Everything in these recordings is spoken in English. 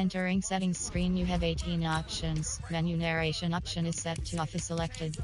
Entering settings screen, you have 18 options. Menu narration option is set to off is selected.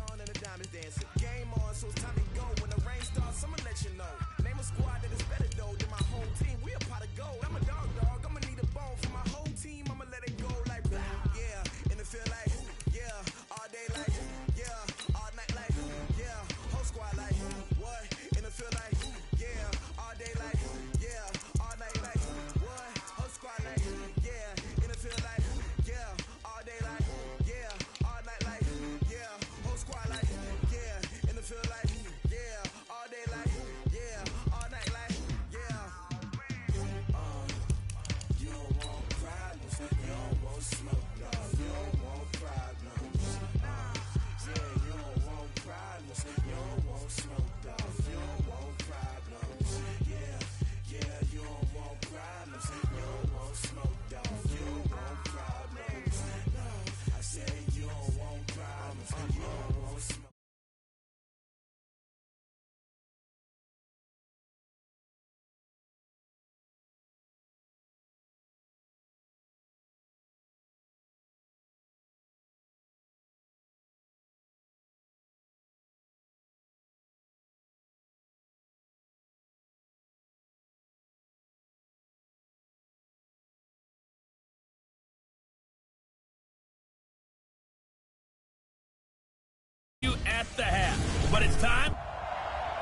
At the half, but it's time.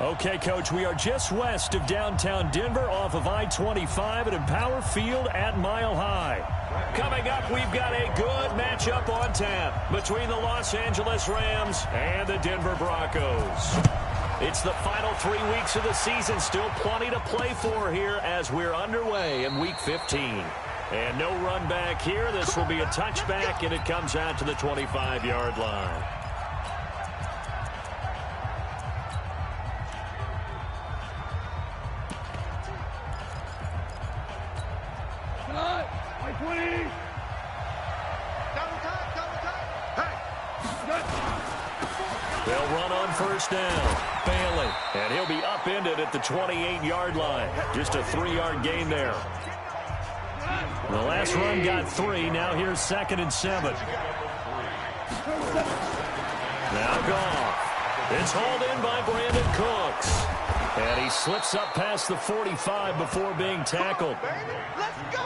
Okay, Coach, we are just west of downtown Denver off of I-25 at Empower Field at Mile High. Coming up, we've got a good matchup on tap between the Los Angeles Rams and the Denver Broncos. It's the final 3 weeks of the season, still plenty to play for here as we're underway in Week 15. And no run back here. This will be a touchback, and it comes out to the 25-yard line. They'll run on first down. Bailey. And he'll be upended at the 28-yard line. Just a 3-yard gain there. The last run got 3. Now here's 2nd and 7. Now Goff. It's hauled in by Brandon Cooks. And he slips up past the 45 before being tackled. Let's go!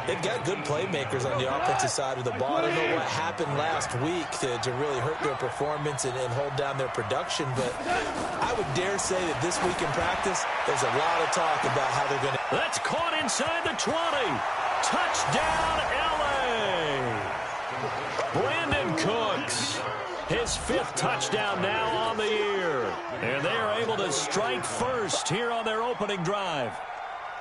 They've got good playmakers on the offensive side of the ball. I don't know what happened last week to really hurt their performance and hold down their production, but I would dare say that this week in practice, there's a lot of talk about how they're going to... That's caught inside the 20. Touchdown, L.A. Brandon Cooks. His 5th touchdown now on the year. And they are able to strike first here on their opening drive.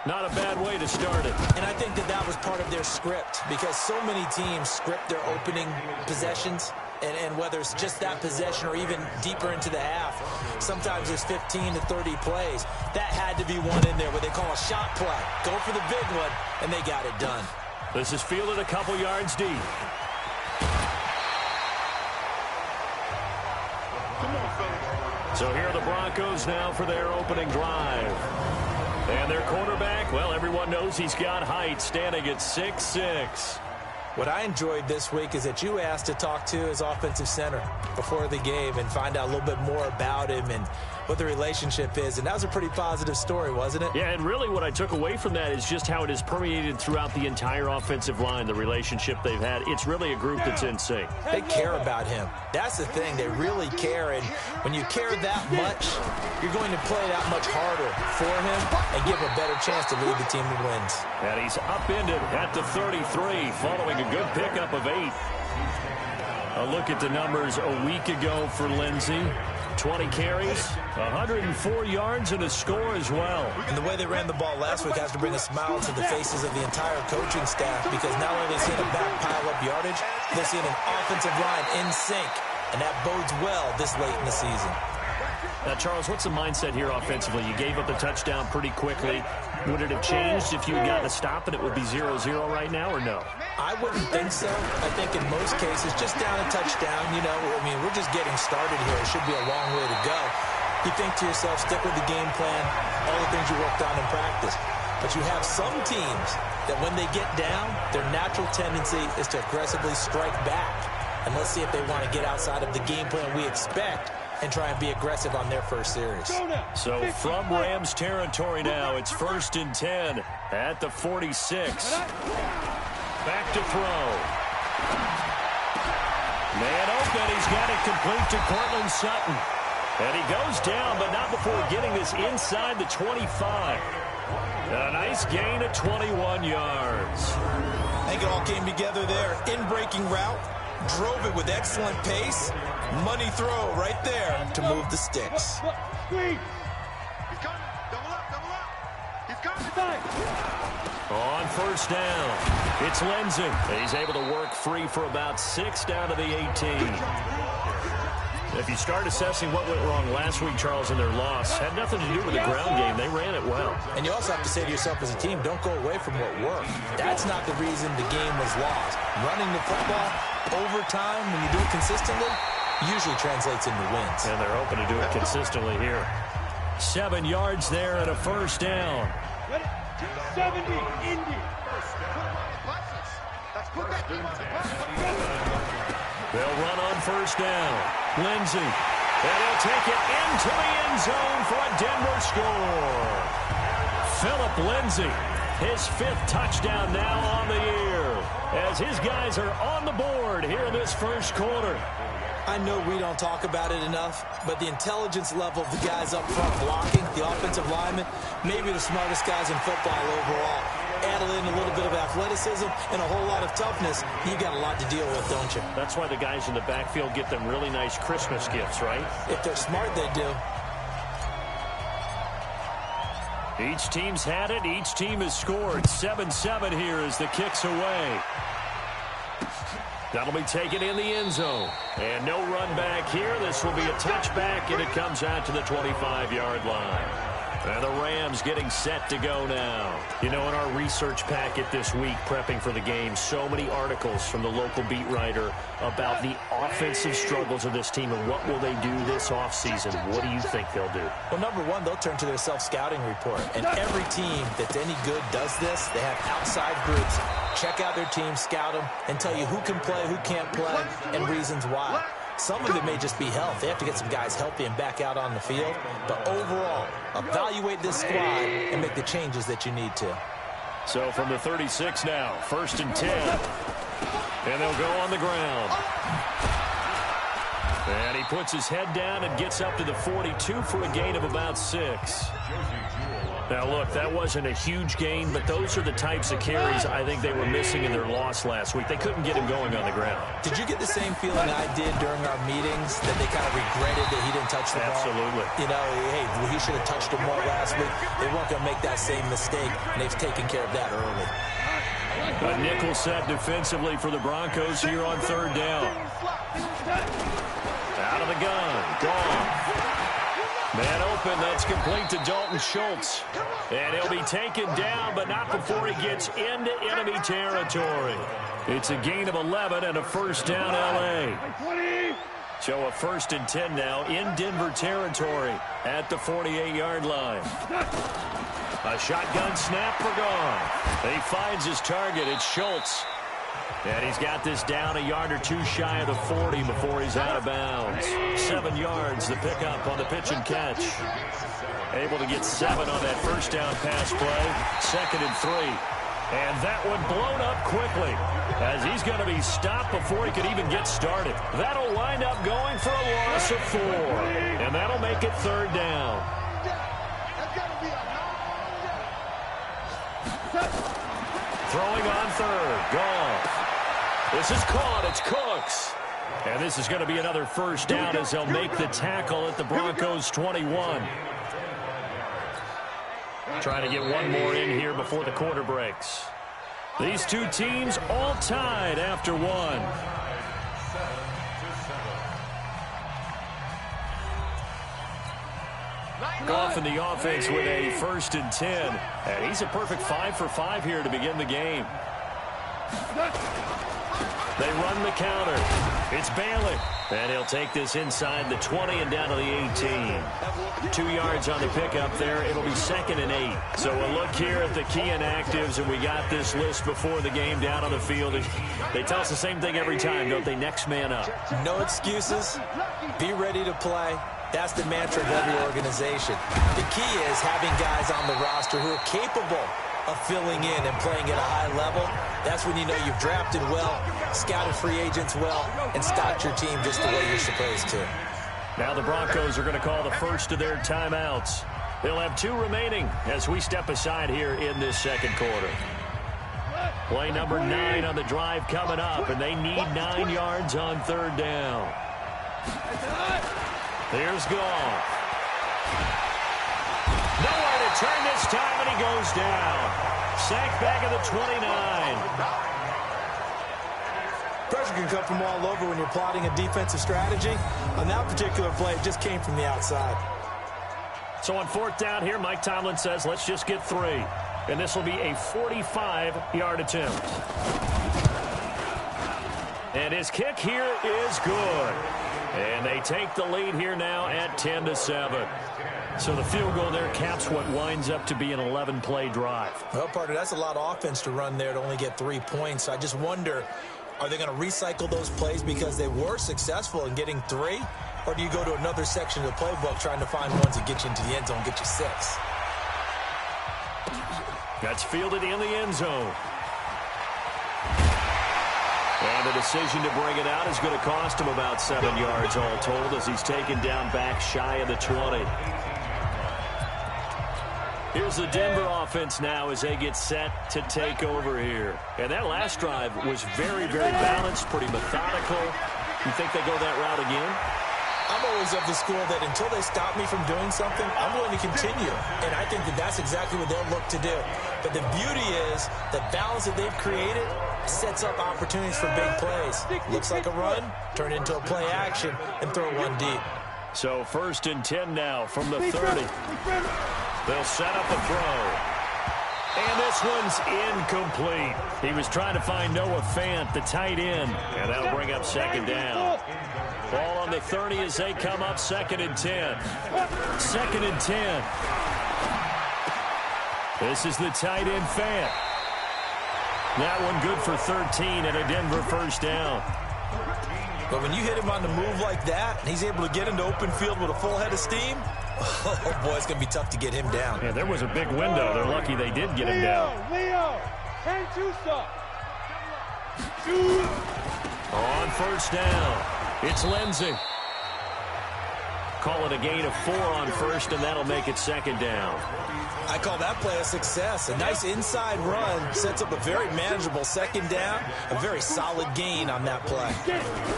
Not a bad way to start it. And I think that was part of their script, because so many teams script their opening possessions, and whether it's just that possession or even deeper into the half, sometimes there's 15 to 30 plays. That had to be one in there where they call a shot play. Go for the big one, and they got it done. This is fielded a couple yards deep. So here are the Broncos now for their opening drive. And their quarterback, well, everyone knows he's got height, standing at 6'6". What I enjoyed this week is that you asked to talk to his offensive center before the game and find out a little bit more about him and what the relationship is. And that was a pretty positive story, wasn't it? Yeah, and really what I took away from that is just how it has permeated throughout the entire offensive line, the relationship they've had. It's really a group that's in sync. They care about him. That's the thing. They really care. And when you care that much, you're going to play that much harder for him and give him a better chance to lead the team to wins. And he's upended at the 33 following a good pickup of 8. A look at the numbers a week ago for Lindsey. 20 carries, 104 yards, and a score as well. And the way they ran the ball last week has to bring a smile to the faces of the entire coaching staff, because not only are they seeing a back pile up yardage, they're seeing an offensive line in sync, and that bodes well this late in the season. Now, Charles, what's the mindset here offensively? You gave up the touchdown pretty quickly. Would it have changed if you had gotten a stop and it would be 0-0 right now, or no? I wouldn't think so. I think in most cases, just down a touchdown, you know, I mean, we're just getting started here. It should be a long way to go. You think to yourself, stick with the game plan, all the things you worked on in practice. But you have some teams that when they get down, their natural tendency is to aggressively strike back. And let's see if they want to get outside of the game plan we expect and try and be aggressive on their first series. So from Rams territory now, it's 1st and 10 at the 46. Back to throw. Man open, he's got it complete to Cortland Sutton. And he goes down, but not before getting this inside the 25. And a nice gain of 21 yards. I think it all came together there. In-breaking route, drove it with excellent pace. Money throw right there to move the sticks. On 1st down, it's Lindsay. He's able to work free for about 6 down to the 18. If you start assessing what went wrong last week, Charles, in their loss, had nothing to do with the ground game. They ran it well. And you also have to say to yourself as a team, don't go away from what worked. That's not the reason the game was lost. Running the football over time, when you do it consistently, usually translates into wins. And they're hoping to do it consistently here. 7 yards there and a 1st down. 70, Indy. They'll run on 1st down. Lindsay. And he'll take it into the end zone for a Denver score. Phillip Lindsay, his 5th touchdown now on the year, as his guys are on the board here in this 1st quarter. I know we don't talk about it enough, but the intelligence level of the guys up front blocking, the offensive linemen, maybe the smartest guys in football overall. Add in a little bit of athleticism and a whole lot of toughness, you got a lot to deal with, don't you? That's why the guys in the backfield get them really nice Christmas gifts, right? If they're smart, they do. Each team's had it. Each team has scored. 7-7 here as the kick's away. That'll be taken in the end zone. And no run back here. This will be a touchback, and it comes out to the 25-yard line. And the Rams getting set to go now. You know, in our research packet this week, prepping for the game, so many articles from the local beat writer about the offensive struggles of this team and what will they do this offseason. What do you think they'll do? Well, number one, they'll turn to their self-scouting report. And every team that's any good does this. They have outside groups. Check out their team, scout them, and tell you who can play, who can't play, and reasons why. Some of it may just be health. They have to get some guys healthy and back out on the field. But overall, evaluate this squad and make the changes that you need to. So from the 36 now, 1st and 10. And they'll go on the ground. And he puts his head down and gets up to the 42 for a gain of about 6. Now, look, that wasn't a huge gain, but those are the types of carries I think they were missing in their loss last week. They couldn't get him going on the ground. Did you get the same feeling I did during our meetings, that they kind of regretted that he didn't touch the ball? Absolutely. You know, hey, he should have touched him more last week. They weren't going to make that same mistake, and they've taken care of that early. A nickel set defensively for the Broncos here on 3rd down. Out of the gun. Gone. Man open, that's complete to Dalton Schultz. And he'll be taken down, but not before he gets into enemy territory. It's a gain of 11 and a 1st down, L.A. So a 1st and 10 now in Denver territory at the 48-yard line. A shotgun snap for gone. He finds his target. It's Schultz. And he's got this down a yard or two shy of the 40 before he's out of bounds. 7 yards, the pickup on the pitch and catch. Able to get 7 on that 1st down pass play. 2nd and 3. And that one blown up quickly as he's going to be stopped before he could even get started. That'll wind up going for a loss of 4. And that'll make it 3rd down. Throwing on 3rd. Gone. This is caught. It's Cooks. And this is going to be another 1st down as they'll make the tackle at the Broncos 21. Trying to get one more in here before the quarter breaks. These two teams all tied after one. Goff in the offense with a 1st and 10. And he's a perfect 5 for 5 here to begin the game. They run the counter. It's Bailey. And he'll take this inside the 20 and down to the 18. 2 yards on the pickup there. It'll be 2nd and 8. So we'll look here at the key inactives, and we got this list before the game down on the field. They tell us the same thing every time, don't they? Next man up. No excuses. Be ready to play. That's the mantra of every organization. The key is having guys on the roster who are capable of filling in and playing at a high level. That's when you know you've drafted well, scouted free agents well, and stocked your team just the way you're supposed to. Now the Broncos are going to call the first of their timeouts. They'll have 2 remaining as we step aside here in this second quarter. Play number 9 on the drive coming up, and they need 9 yards on 3rd down. Here's Goff. Nowhere to turn this time, and he goes down. Sacked back at the 29. Pressure can come from all over when you're plotting a defensive strategy. On that particular play, it just came from the outside. So on 4th down here, Mike Tomlin says, let's just get 3. And this will be a 45-yard attempt. And his kick here is good. And they take the lead here now at 10-7. So the field goal there caps what winds up to be an 11-play drive. Well, partner, that's a lot of offense to run there to only get 3 points. I just wonder, are they going to recycle those plays because they were successful in getting 3? Or do you go to another section of the playbook trying to find ones that get you into the end zone, get you 6? That's fielded in the end zone. And the decision to bring it out is going to cost him about 7 yards all told as he's taken down back shy of the 20. Here's the Denver offense now as they get set to take over here. And that last drive was very, very balanced, pretty methodical. You think they go that route again? I'm always of the school that until they stop me from doing something, I'm willing to continue. And I think that that's exactly what they'll look to do. But the beauty is the balance that they've created sets up opportunities for big plays. Looks like a run, turn into a play action, and throw one deep. So 1st and 10 now from the 30. They'll set up a throw. And this one's incomplete. He was trying to find Noah Fant, the tight end. And that'll bring up 2nd down. Ball on the 30 as they come up 2nd and 10. 2nd and 10. This is the tight end Fant. That one good for 13 and a Denver 1st down. But when you hit him on the move like that, and he's able to get into open field with a full head of steam, oh boy, it's going to be tough to get him down. Yeah, there was a big window. They're lucky they did get him down. Leo, and On 1st down, it's Lindsey. Call it a gain of 4 on 1st, and that'll make it 2nd down. I call that play a success. A nice inside run sets up a very manageable 2nd down. A very solid gain on that play.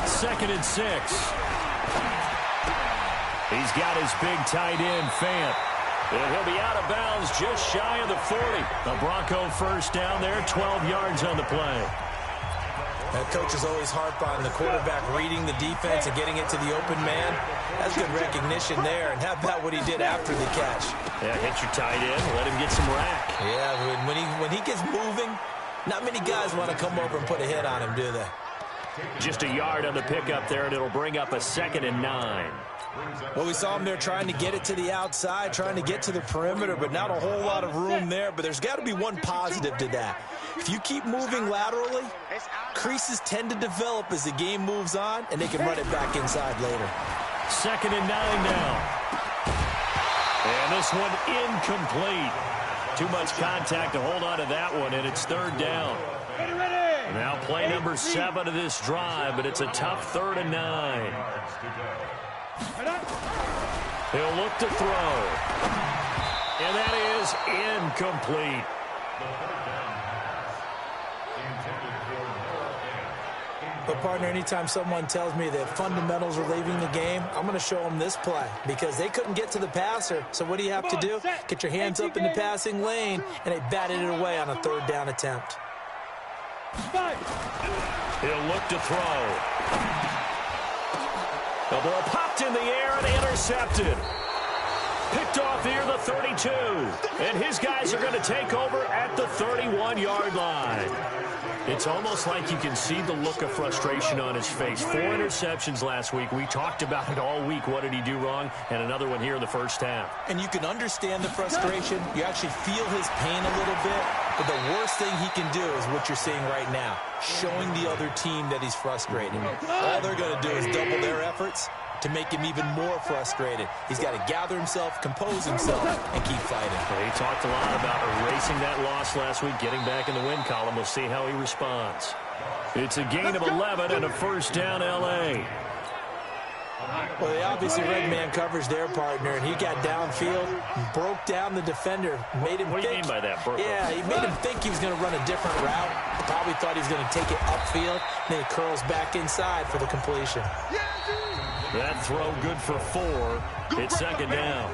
2nd and 6. He's got his big tight end, Fant. And he'll be out of bounds just shy of the 40. The Bronco 1st down there, 12 yards on the play. That coach is always harp on the quarterback reading the defense and getting it to the open man. That's good recognition there. And how about what he did after the catch? Yeah, hit your tight end, let him get some rack. Yeah, when he gets moving, not many guys want to come over and put a hit on him, do they? Just a yard on the pickup there, and it'll bring up a 2nd and 9. Well, we saw him there trying to get it to the outside, trying to get to the perimeter, but not a whole lot of room there. But there's got to be one positive to that. If you keep moving laterally, creases tend to develop as the game moves on, and they can run it back inside later. 2nd and 9 now. And this one incomplete. Too much contact to hold on to that one, and it's 3rd down. Now play number 7 of this drive, but it's a tough 3rd and 9. He'll look to throw. And that is incomplete. But, partner, anytime someone tells me that fundamentals are leaving the game, I'm going to show them this play because they couldn't get to the passer. So what do you have to do? Get your hands up in the passing lane, and they batted it away on a 3rd down attempt. He'll look to throw. The ball popped in the air and intercepted. Picked off near the 32. And his guys are going to take over at the 31-yard line. It's almost like you can see the look of frustration on his face. 4 interceptions last week. We talked about it all week. What did he do wrong? And another one here in the first half. And you can understand the frustration. You actually feel his pain a little bit. But the worst thing he can do is what you're seeing right now, showing the other team that he's frustrated. All they're going to do is double their efforts to make him even more frustrated. He's got to gather himself, compose himself, and keep fighting. Well, he talked a lot about erasing that loss last week, getting back in the win column. We'll see how he responds. It's a gain of 11 and a first down, L.A. Well, they obviously read man coverage their partner, and he got downfield and broke down the defender. Made him what do you mean by that, Burko? Yeah, he made him think he was going to run a different route. Probably thought he was going to take it upfield. Then he curls back inside for the completion. That throw good for 4. It's second down.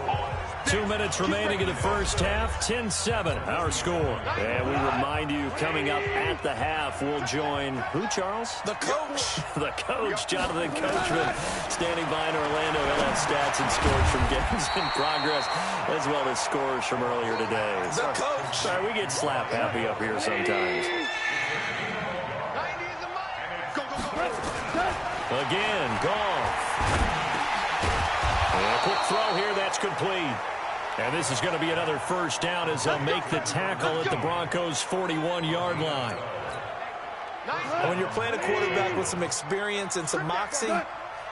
2 minutes remaining in the first half. 10-7, our score. And we remind you, coming up at the half, we'll join who, Charles? The coach. The coach, Jonathan Coachman, standing by in Orlando. He'll have stats and scores from games in progress, as well as scores from earlier today. The coach. Sorry, we get slap happy up here sometimes. Again, Goff. And a quick throw here, that's complete. And this is going to be another first down as they'll make the tackle at the Broncos' 41-yard line. And when you're playing a quarterback with some experience and some moxie,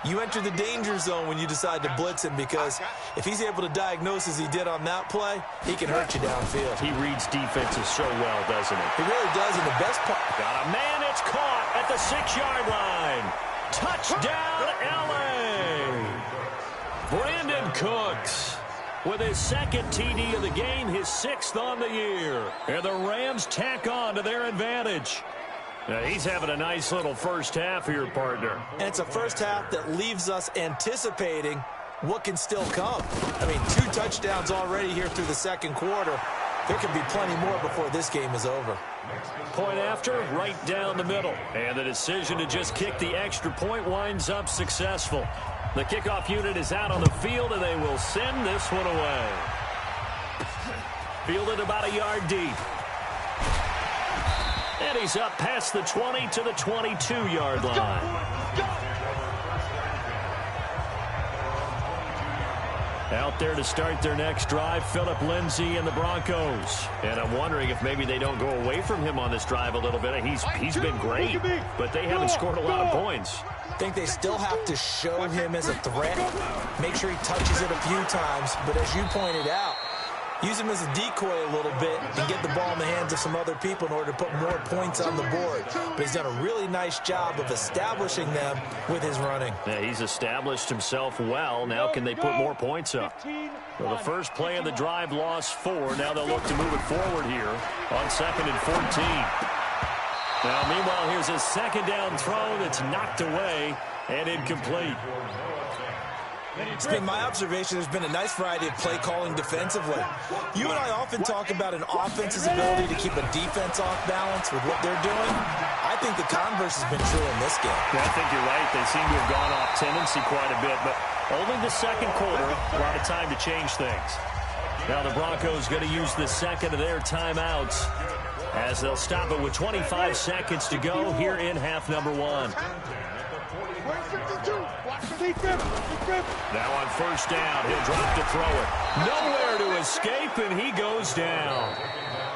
you enter the danger zone when you decide to blitz him, because if he's able to diagnose as he did on that play, he can hurt you downfield. He reads defenses so well, doesn't he? He really does, and the best part... Got a man, it's caught at the 6-yard line. Touchdown, L.A. Brandon Cooks with his second TD of the game, his 6th on the year. And the Rams tack on to their advantage. Now, he's having a nice little first half here, partner. And it's a first half that leaves us anticipating what can still come. I mean, 2 touchdowns already here through the second quarter. There could be plenty more before this game is over. Point after, right down the middle. And the decision to just kick the extra point winds up successful. The kickoff unit is out on the field, and they will send this one away. Fielded about a yard deep. And he's up past the 20 to the 22-yard line. Out there to start their next drive, Phillip Lindsay and the Broncos. And I'm wondering if maybe they don't go away from him on this drive a little bit. He's been great, but they haven't scored a lot of points. I think they still have to show him as a threat, make sure he touches it a few times, but as you pointed out, use him as a decoy a little bit and get the ball in the hands of some other people in order to put more points on the board. But he's done a really nice job of establishing them with his running. Yeah, he's established himself well. Now can they put more points up? Well, the first play of the drive lost 4. Now they'll look to move it forward here on 2nd and 14. Now, meanwhile, here's a second down throw that's knocked away and incomplete. It's been my observation there's been a nice variety of play calling defensively. You and I often talk about an offense's ability to keep a defense off balance with what they're doing. I think the converse has been true in this game. Yeah, I think you're right. They seem to have gone off tendency quite a bit, but only the second quarter, a lot of time to change things. Now the Broncos going to use the second of their timeouts as they'll stop it with 25 seconds to go here in half number 1. Now on first down, he'll drop to throw it. Nowhere to escape, and he goes down.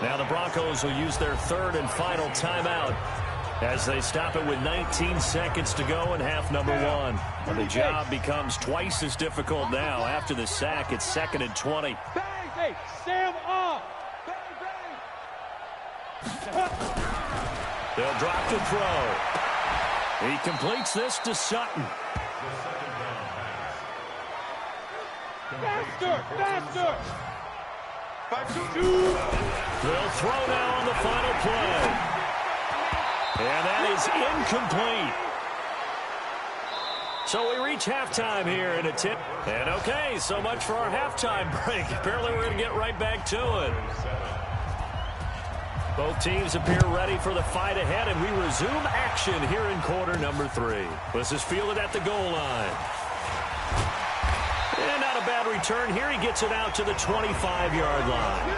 Now the Broncos will use their 3rd and final timeout as they stop it with 19 seconds to go in half number 1. And the job becomes twice as difficult now. After the sack, it's 2nd and 20. Hey, Sam off. They'll drop to throw. He completes this to Sutton. Faster! They'll throw now on the final play. And that is incomplete. So we reach halftime here in a tip. And okay, so much for our halftime break. Apparently we're going to get right back to it. Both teams appear ready for the fight ahead, and we resume action here in quarter number 3. This is fielded at the goal line. And not a bad return here. He gets it out to the 25-yard line.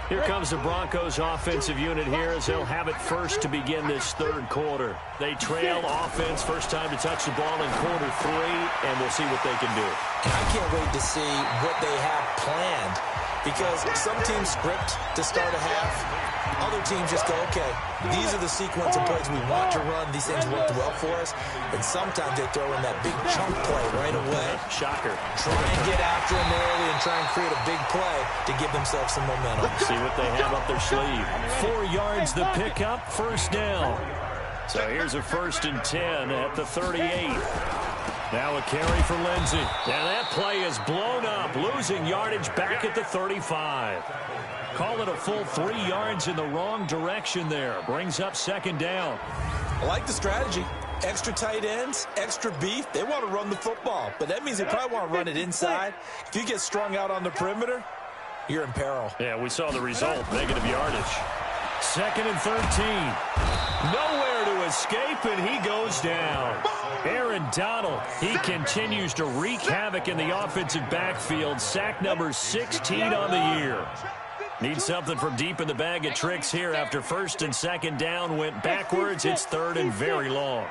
Here comes the Broncos offensive unit here as they'll have it first to begin this third quarter. They trail offense, first time to touch the ball in quarter 3, and we'll see what they can do. And I can't wait to see what they have planned, because some teams script to start a half. Other teams just go, okay, these are the sequence of plays we want to run. These things worked well for us. And sometimes they throw in that big chunk play right away. Shocker. Try and get after them early and try and create a big play to give themselves some momentum. See what they have up their sleeve. 4 yards the pickup, first down. So here's a 1st and 10 at the 38. Now a carry for Lindsey. And that play is blown up, losing yardage back at the 35. Call it a full 3 yards in the wrong direction there. Brings up 2nd down. I like the strategy. Extra tight ends, extra beef. They want to run the football, but that means they probably want to run it inside. If you get strung out on the perimeter, you're in peril. Yeah, we saw the result. Negative yardage. 2nd and 13. Nowhere to escape, and he goes down. Aaron Donald, he continues to wreak havoc in the offensive backfield. Sack number 16 on the year. Need something from deep in the bag of tricks here after 1st and 2nd down went backwards. It's 3rd and very long.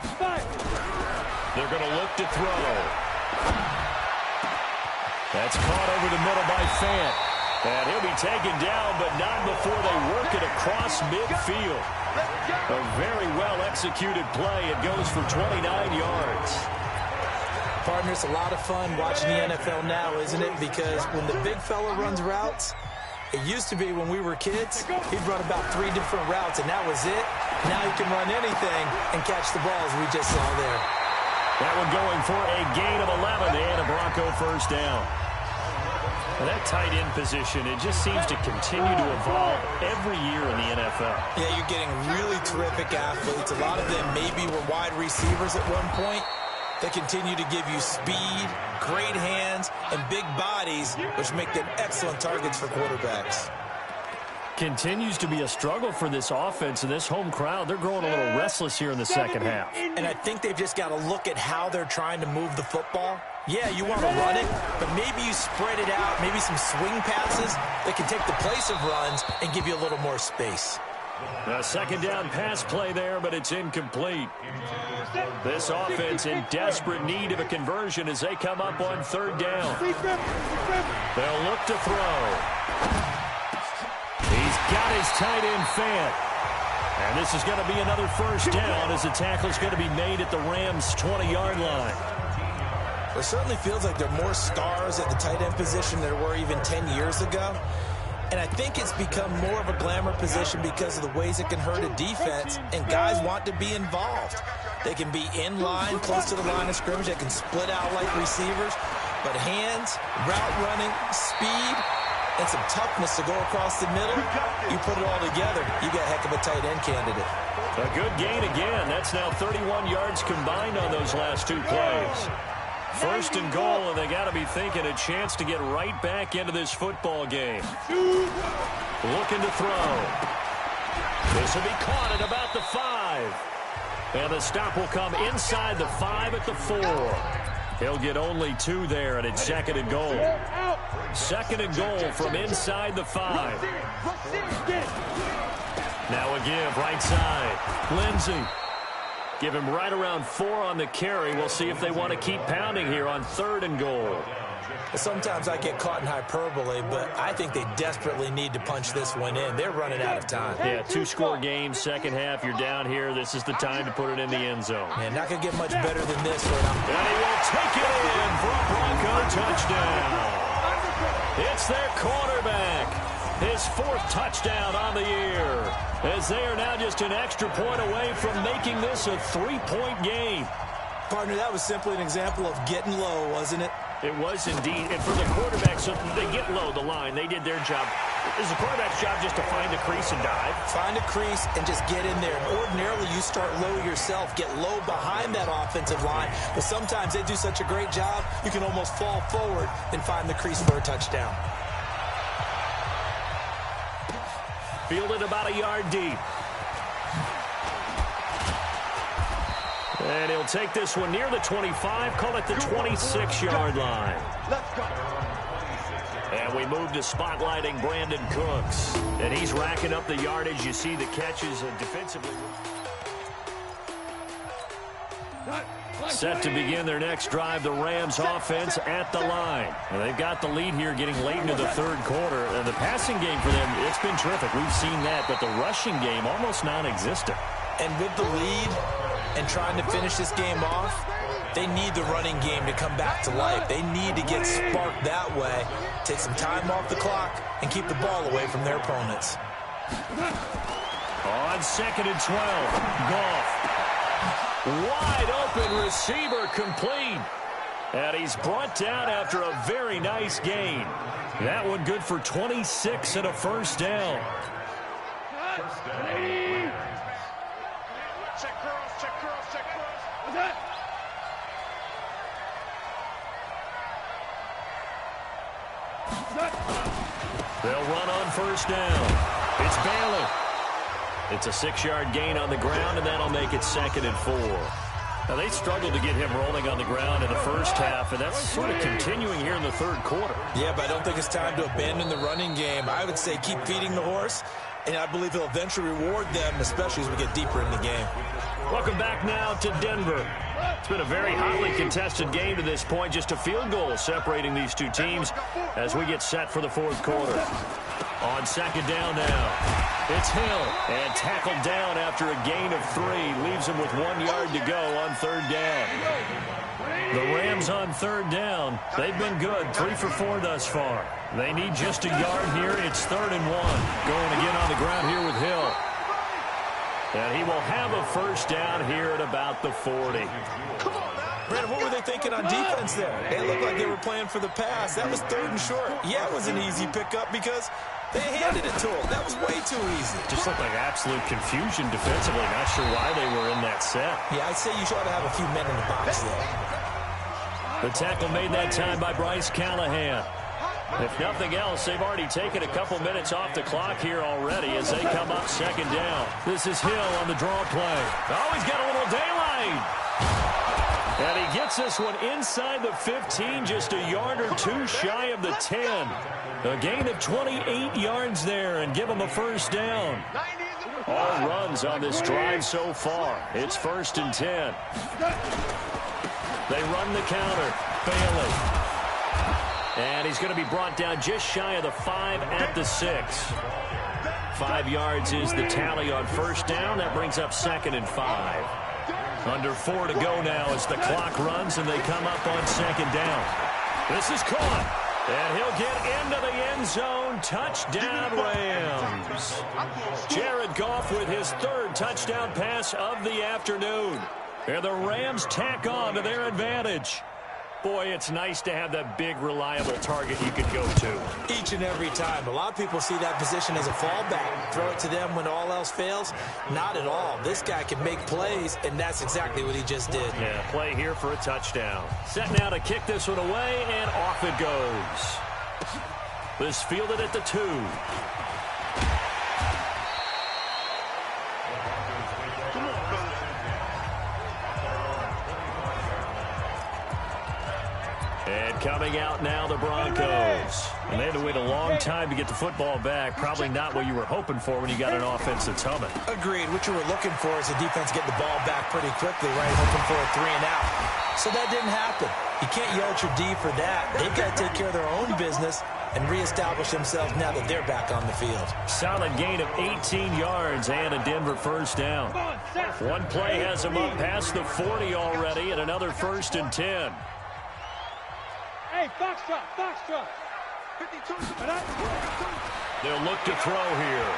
They're going to look to throw. That's caught over the middle by Fant. And he'll be taken down, but not before they work it across midfield. A very well-executed play. It goes for 29 yards. Partner, it's a lot of fun watching the NFL now, isn't it? Because when the big fella runs routes, it used to be when we were kids, he'd run about 3 different routes, and that was it. Now he can run anything and catch the ball, as we just saw there. That one going for a gain of 11 and a Bronco first down. And that tight end position, it just seems to continue to evolve every year in the NFL. Yeah, you're getting really terrific athletes. A lot of them maybe were wide receivers at one point. They continue to give you speed, great hands, and big bodies, which make them excellent targets for quarterbacks. Continues to be a struggle for this offense and this home crowd. They're growing a little restless here in the second half. And I think they've just got to look at how they're trying to move the football. Yeah, you want to run it, but maybe you spread it out, maybe some swing passes that can take the place of runs and give you a little more space. A 2nd down pass play there, but it's incomplete. This offense in desperate need of a conversion as they come up on 3rd down. They'll look to throw. He's got his tight end Fant. And this is going to be another first down as the tackle is going to be made at the Rams' 20-yard line. It certainly feels like there are more stars at the tight end position than there were even 10 years ago. And I think it's become more of a glamour position because of the ways it can hurt a defense, and guys want to be involved. They can be in line, close to the line of scrimmage. They can split out like receivers. But hands, route running, speed, and some toughness to go across the middle, you put it all together, you got a heck of a tight end candidate. A good gain again. That's now 31 yards combined on those last 2 plays. 1st and goal, and they got to be thinking a chance to get right back into this football game. Looking to throw. This will be caught at about the 5. And the stop will come inside the 5 at the 4. He'll get only 2 there, and it's 2nd and goal. 2nd and goal from inside the 5. Now a give right side. Lindsey. Give him right around 4 on the carry. We'll see if they want to keep pounding here on 3rd and goal. Sometimes I get caught in hyperbole, but I think they desperately need to punch this one in. They're running out of time. Yeah, 2-score game, second half. You're down here. This is the time to put it in the end zone. Man, not going to get much better than this right now. And he will take it in for a Bronco touchdown. It's their quarterback. His 4th touchdown on the year, as they are now just an extra point away from making this a 3-point game. Partner, that was simply an example of getting low, wasn't it? It was indeed. And for the quarterback, so they get low the line. They did their job. It's the quarterback's job just to find the crease and dive. Find a crease and just get in there. And ordinarily, you start low yourself, get low behind that offensive line. But sometimes they do such a great job, you can almost fall forward and find the crease for a touchdown. Fielded about a yard deep. And he'll take this one near the 25, call it the 26-yard line. Let's go. And we move to spotlighting Brandon Cooks. And he's racking up the yardage. You see the catches defensively. Set to begin their next drive, the Rams offense at the line. And they've got the lead here getting late into the third quarter. And the passing game for them, it's been terrific. We've seen that, but the rushing game almost non-existent. And with the lead and trying to finish this game off, they need the running game to come back to life. They need to get sparked that way, take some time off the clock, and keep the ball away from their opponents. On 2nd and 12, Goff. Wide open receiver complete. And he's brought down after a very nice gain. That one good for 26 and a first down. Check cross. They'll run on first down. It's Bailey. It's a 6-yard gain on the ground, and that'll make it 2nd and 4. Now, they struggled to get him rolling on the ground in the first half, and that's sort of continuing here in the third quarter. Yeah, but I don't think it's time to abandon the running game. I would say keep feeding the horse, and I believe he'll eventually reward them, especially as we get deeper in the game. Welcome back now to Denver. It's been a very hotly contested game to this point. Just a field goal separating these two teams as we get set for the fourth quarter. On 2nd down now, it's Hill. And tackled down after a gain of 3. Leaves him with 1 yard to go on 3rd down. The Rams on 3rd down. They've been good, 3 for 4 thus far. They need just a yard here. It's 3rd and 1. Going again on the ground here with Hill. And he will have a first down here at about the 40. Brandon, what were they thinking on defense there? It looked like they were playing for the pass. That was 3rd and short. Yeah, it was an easy pickup because they handed it to him. That was way too easy. Just looked like absolute confusion defensively. Not sure why they were in that set. Yeah, I'd say you ought to have a few men in the box there. The tackle made that time by Bryce Callahan. If nothing else, they've already taken a couple minutes off the clock here already as they come up 2nd down. This is Hill on the draw play. Oh, he's got a little daylight. And he gets this one inside the 15, just a yard or 2 shy of the 10. A gain of 28 yards there and give him a first down. All runs on this drive so far. It's 1st and 10. They run the counter. Bailey. And he's going to be brought down just shy of the 5 at the 6. 5 yards is the tally on first down. That brings up 2nd and 5. Under 4 to go now as the clock runs and they come up on 2nd down. This is caught. And he'll get into the end zone. Touchdown, Rams. Jared Goff with his 3rd touchdown pass of the afternoon. And the Rams tack on to their advantage. Boy, it's nice to have that big, reliable target you can go to. Each and every time. A lot of people see that position as a fallback. Throw it to them when all else fails. Not at all. This guy can make plays, and that's exactly what he just did. Yeah, play here for a touchdown. Set now to kick this one away, and off it goes. This fielded at the 2. And coming out now, the Broncos. And they had to wait a long time to get the football back. Probably not what you were hoping for when you got an offense that's humming. Agreed. What you were looking for is the defense getting the ball back pretty quickly, right? Hoping for a 3 and out. So that didn't happen. You can't yell at your D for that. They've got to take care of their own business and reestablish themselves now that they're back on the field. Solid gain of 18 yards and a Denver first down. One play has them up past the 40 already and another 1st and 10. Hey, box truck. 52. They'll look to throw here.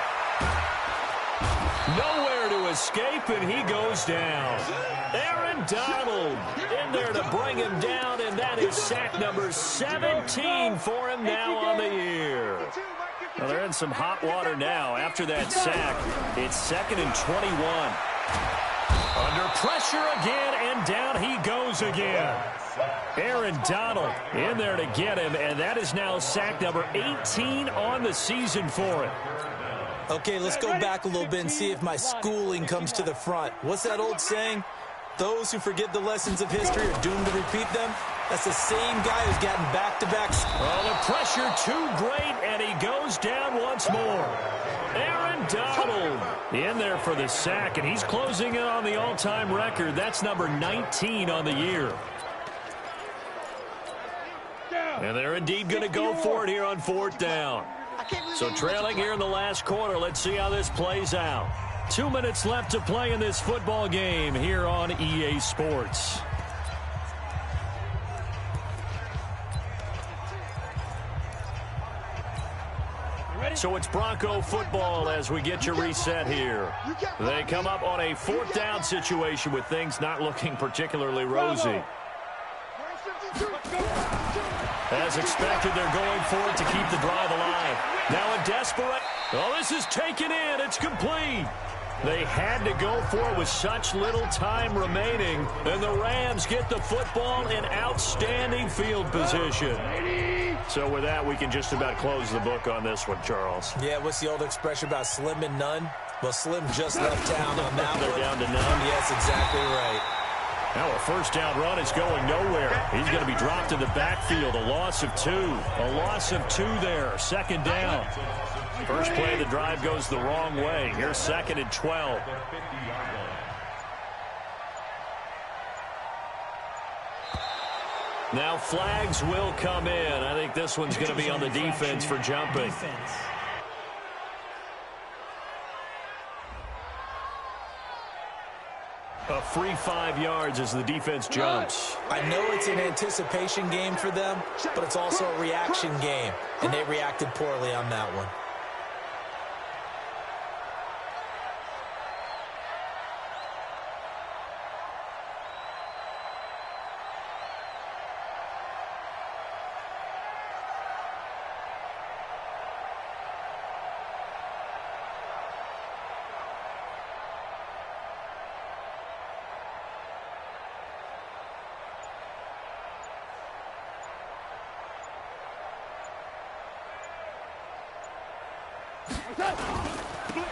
Nowhere to escape, and he goes down. Aaron Donald in there to bring him down, and that is sack number 17 for him now on the year. Well, they're in some hot water now. After that sack, it's 2nd and 21. Under pressure again, and down he goes again. Aaron Donald in there to get him, and that is now sack number 18 on the season for him. Okay, let's go back a little bit and see if my schooling comes to the front. What's that old saying? Those who forget the lessons of history are doomed to repeat them. That's the same guy who's gotten back-to-back. Oh, the pressure too great, and he goes down once more. Aaron Donald in there for the sack, and he's closing in on the all-time record. That's number 19 on the year. And they're indeed going to go for it here on 4th down. So trailing here in the last quarter. Let's see how this plays out. 2 minutes left to play in this football game here on EA Sports. So it's Bronco football as we get you reset here. They come up on a 4th down situation with things not looking particularly rosy. As expected, they're going for it to keep the drive alive. Now a desperate. Oh, this is taken in. It's complete. They had to go for it with such little time remaining. And the Rams get the football in outstanding field position. So with that, we can just about close the book on this one, Charles. Yeah, what's the old expression about slim and none? Well, Slim just left town on that one. They're down to none. Yes, exactly right. Now a 1st down run is going nowhere. He's going to be dropped in the backfield. A loss of 2. A loss of 2 there. 2nd down. First play of the drive goes the wrong way. Here's 2nd and 12. Now flags will come in. I think this one's going to be on the defense for jumping. A free 5 yards as the defense jumps. I know it's an anticipation game for them, but it's also a reaction game, and they reacted poorly on that one.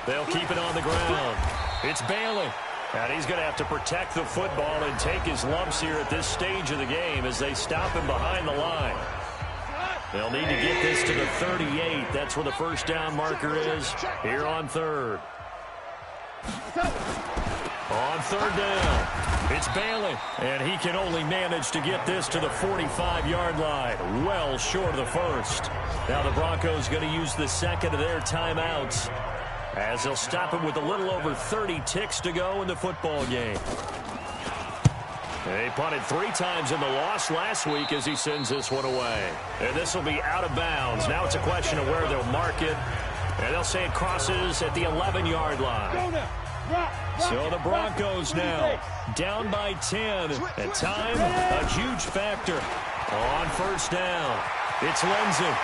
They'll keep it on the ground. It's Bailey. And he's going to have to protect the football and take his lumps here at this stage of the game as they stop him behind the line. They'll need to get this to the 38. That's where the 1st down marker is here on 3rd. On 3rd down, it's Bailey. And he can only manage to get this to the 45-yard line. Well short of the 1st. Now the Broncos going to use the 2nd of their timeouts as they'll stop him with a little over 30 ticks to go in the football game. They punted 3 times in the loss last week as he sends this one away. And this will be out of bounds. Now it's a question of where they'll mark it. And they'll say it crosses at the 11-yard line. So the Broncos now down by 10. And time, a huge factor. On 1st down, it's Lindsey.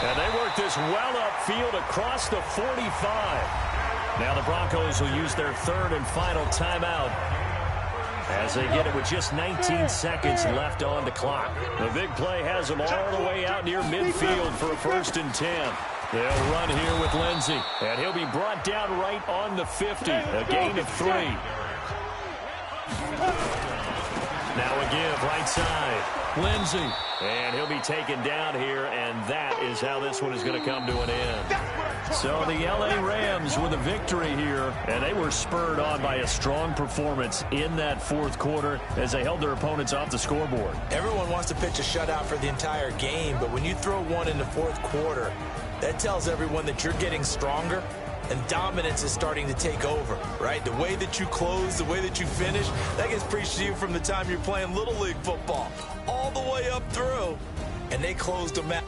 And they work this well upfield across the 45. Now the Broncos will use their 3rd and final timeout as they get it with just 19 seconds left on the clock. The big play has them all the way out near midfield for a 1st and 10. They'll run here with Lindsey, and he'll be brought down right on the 50, a gain of 3. Now a give right side. Lindsey. And he'll be taken down here, and that is how this one is going to come to an end. So the L.A. Rams with a victory here, and they were spurred on by a strong performance in that 4th quarter as they held their opponents off the scoreboard. Everyone wants to pitch a shutout for the entire game, but when you throw one in the 4th quarter, that tells everyone that you're getting stronger and dominance is starting to take over, right? The way that you close, the way that you finish, that gets preached to you from the time you're playing Little League football all the way up through, and they closed them out.